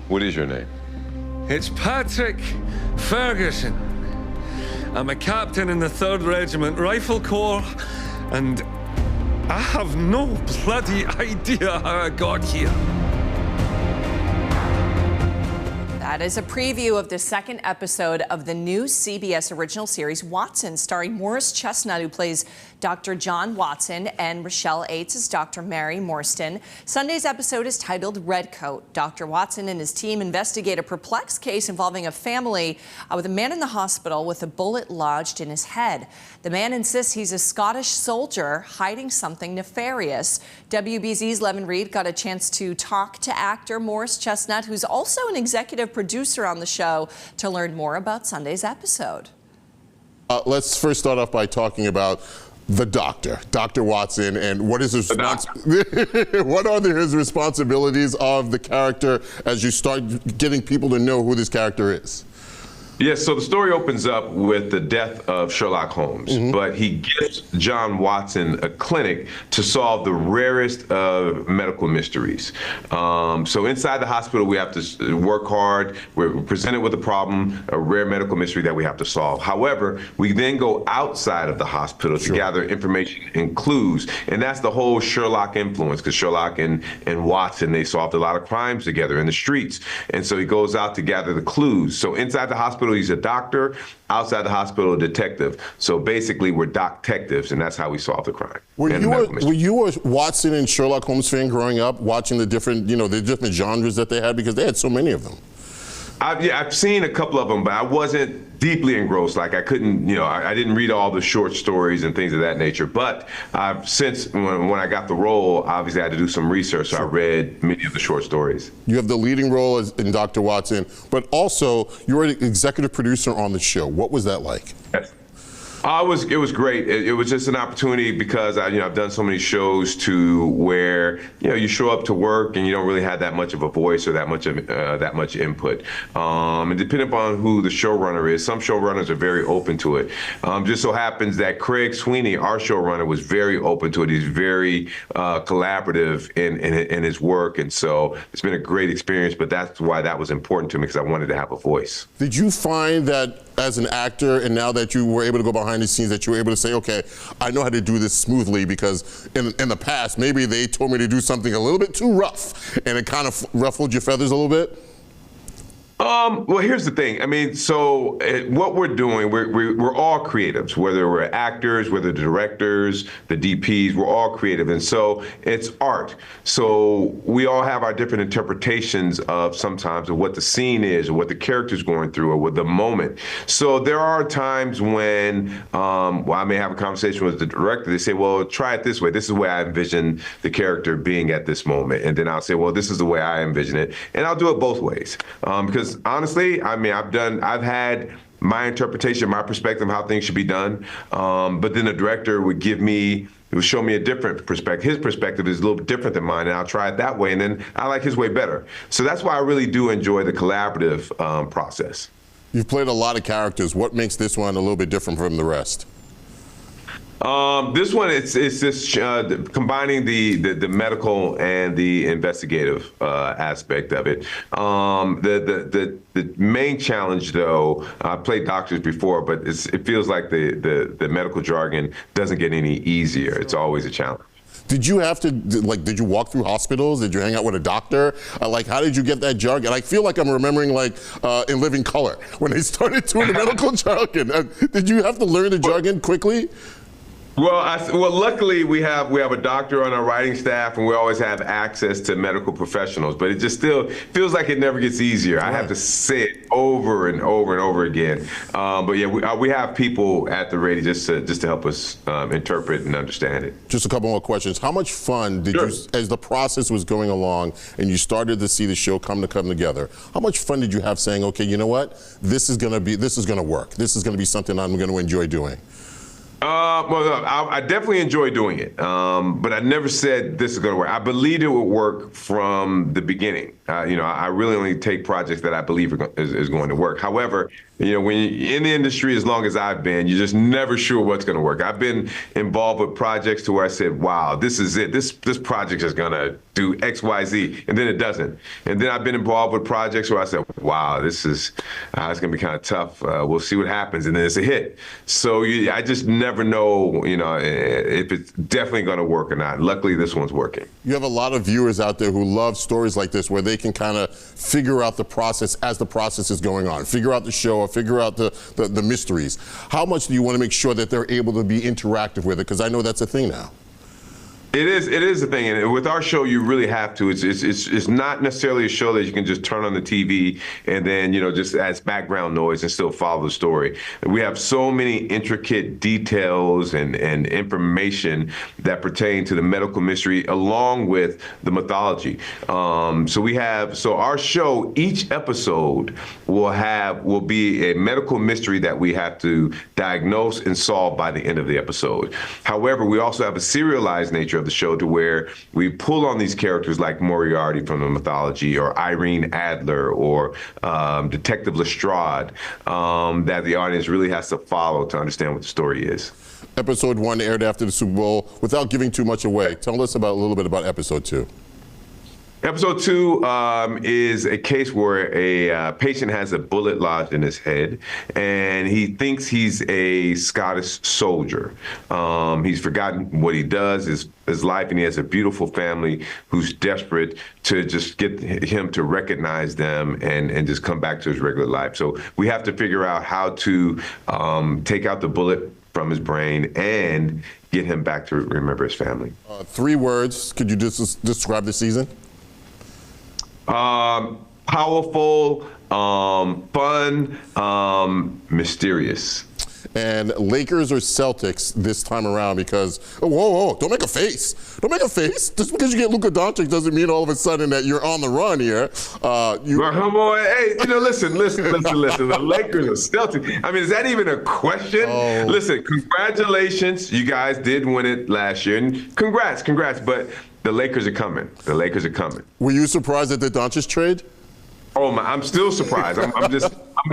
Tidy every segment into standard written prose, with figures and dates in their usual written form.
What is your name? It's Patrick Ferguson. I'm a captain in the 3rd Regiment Rifle Corps, and I have no bloody idea how I got here. That is a preview of the 2nd episode of the new CBS original series Watson, starring Morris Chestnut, who plays Dr. John Watson, and Rochelle Aites as Dr. Mary Morstan. Sunday's episode is titled Redcoat. Dr. Watson and his team investigate a perplexed case involving a family with a man in the hospital with a bullet lodged in his head. The man insists he's a Scottish soldier hiding something nefarious. WBZ's Levan Reid got a chance to talk to actor Morris Chestnut, who's also an executive producer on the show, to learn more about Sunday's episode. Let's first start off by talking about the doctor, Dr. Watson, and what is his what are his responsibilities of the character as you start getting people to know who this character is? Yes, so the story opens up with the death of Sherlock Holmes, but he gives John Watson a clinic to solve the rarest of medical mysteries. So inside the hospital, we have to work hard. We're presented with a problem, a rare medical mystery that we have to solve. However, we then go outside of the hospital to gather information and clues, and that's the whole Sherlock influence, because Sherlock and Watson, they solved a lot of crimes together in the streets, and so he goes out to gather the clues. So inside the hospital, he's a doctor. Outside the hospital, a detective. So basically, we're doc-tectives, and that's how we solve the crime. Were you a Watson and Sherlock Holmes fan growing up, watching the different, the different genres that they had, because they had so many of them? I've seen a couple of them, but I wasn't deeply engrossed. Like I couldn't, I didn't read all the short stories and things of that nature. But since when I got the role, obviously I had to do some research. So I read many of the short stories. You have the leading role in Dr. Watson, but also you were an executive producer on the show. What was that like? Yes. It was great. It was just an opportunity because I've done so many shows to where you show up to work and you don't really have that much of a voice or that much input. And depending upon who the showrunner is, some showrunners are very open to it. Just so happens that Craig Sweeney, our showrunner, was very open to it. He's very collaborative in his work, and so it's been a great experience. But that's why that was important to me, because I wanted to have a voice. Did you find that as an actor, and now that you were able to go behind the scenes, that you were able to say, okay, I know how to do this smoothly, because in the past, maybe they told me to do something a little bit too rough, and it kind of ruffled your feathers a little bit? Well, here's the thing. I mean, so what we're doing, we're all creatives, whether we're actors, whether the directors, the DPs, we're all creative. And so it's art. So we all have our different interpretations of sometimes of what the scene is, or what the character's going through, or what the moment. So there are times when I may have a conversation with the director. They say, well, try it this way. This is the way I envision the character being at this moment. And then I'll say, well, this is the way I envision it. And I'll do it both ways. Because honestly, I mean, I've had my interpretation, my perspective of how things should be done. But then the director would show me a different perspective. His perspective is a little bit different than mine, and I'll try it that way. And then I like his way better. So that's why I really do enjoy the collaborative process. You've played a lot of characters. What makes this one a little bit different from the rest? This one, it's just combining the medical and the investigative aspect of it. The main challenge, though, I played doctors before, but it feels like the medical jargon doesn't get any easier. It's always a challenge. Did you have to, did you walk through hospitals? Did you hang out with a doctor? How did you get that jargon? I feel like I'm remembering, in Living Color, when they started doing the medical jargon. Did you have to learn the jargon quickly? Well, luckily we have a doctor on our writing staff, and we always have access to medical professionals. But it just still feels like it never gets easier. Right. I have to say it over and over and over again. But yeah, we have people at the ready just to help us interpret and understand it. Just a couple more questions. How much fun did you, as the process was going along and you started to see the show come together? How much fun did you have saying, okay, you know what, this is gonna work. This is gonna be something I'm gonna enjoy doing? Well, I definitely enjoy doing it, but I never said this is going to work. I believed it would work from the beginning. I really only take projects that I believe is going to work. However, when you're in the industry as long as I've been, you're just never sure what's going to work. I've been involved with projects to where I said, wow, this is it. This project is going to do X, Y, Z, and then it doesn't. And then I've been involved with projects where I said, wow, this is it's going to be kind of tough. We'll see what happens, and then it's a hit. So I just never know, if it's definitely going to work or not. Luckily, this one's working. You have a lot of viewers out there who love stories like this, where they can kind of figure out the process as the process is going on, figure out the show, or figure out the mysteries. How much do you want to make sure that they're able to be interactive with it? Because I know that's a thing now. It is a thing, and with our show, you really have to. It's not necessarily a show that you can just turn on the TV and then just as background noise and still follow the story. We have so many intricate details and information that pertain to the medical mystery, along with the mythology. So our show, each episode will be a medical mystery that we have to diagnose and solve by the end of the episode. However, we also have a serialized nature of the show, to where we pull on these characters like Moriarty from the mythology, or Irene Adler, or Detective Lestrade, that the audience really has to follow to understand what the story is. Episode 1 aired after the Super Bowl. Without giving too much away, tell us a little bit about episode 2. Episode 2 is a case where a patient has a bullet lodged in his head, and he thinks he's a Scottish soldier. He's forgotten what he does, his life, and he has a beautiful family who's desperate to just get him to recognize them and just come back to his regular life. So we have to figure out how to take out the bullet from his brain and get him back to remember his family. 3 words. Could you just describe the season? Powerful, fun, mysterious. And Lakers or Celtics this time around? Because whoa, don't make a face. Don't make a face. Just because you get Luka Doncic doesn't mean all of a sudden that you're on the run here. Hey, listen. The Lakers or Celtics. I mean, is that even a question? Oh. Listen, congratulations. You guys did win it last year, and congrats. But the Lakers are coming. Were you surprised at the Doncic trade? Oh my! I'm still surprised.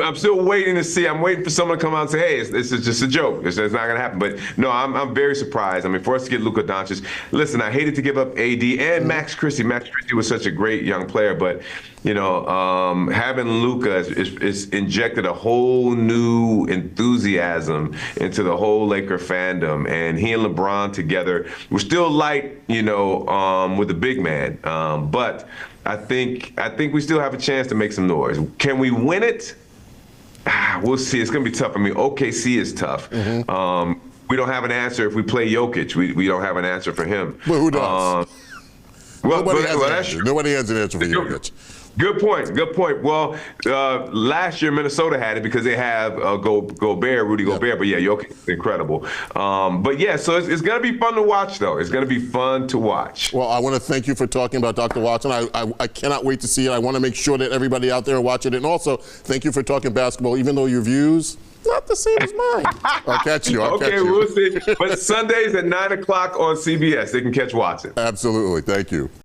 I'm still waiting to see. I'm waiting for someone to come out and say, "Hey, this is just a joke. It's not going to happen." But no, I'm very surprised. I mean, for us to get Luka Doncic, listen, I hated to give up AD and Max Christie. Max Christie was such a great young player, but having Luka is injected a whole new enthusiasm into the whole Laker fandom, and he and LeBron together. We're still light, with the big man, but I think we still have a chance to make some noise. Can we win it? We'll see. It's going to be tough. I mean, OKC is tough. Mm-hmm. We don't have an answer if we play Jokic. We don't have an answer for him. Well, who does? Nobody has an answer for Jokic. Good point. Well, last year Minnesota had it because they have Rudy Gobert. But yeah, Jokic is incredible. But yeah, so it's going to be fun to watch, though. It's going to be fun to watch. Well, I want to thank you for talking about Dr. Watson. I cannot wait to see it. I want to make sure that everybody out there watch it. And also, thank you for talking basketball, even though your views not the same as mine. I'll catch you. Okay, we'll see. But Sundays at 9 o'clock on CBS, they can catch Watson. Absolutely. Thank you.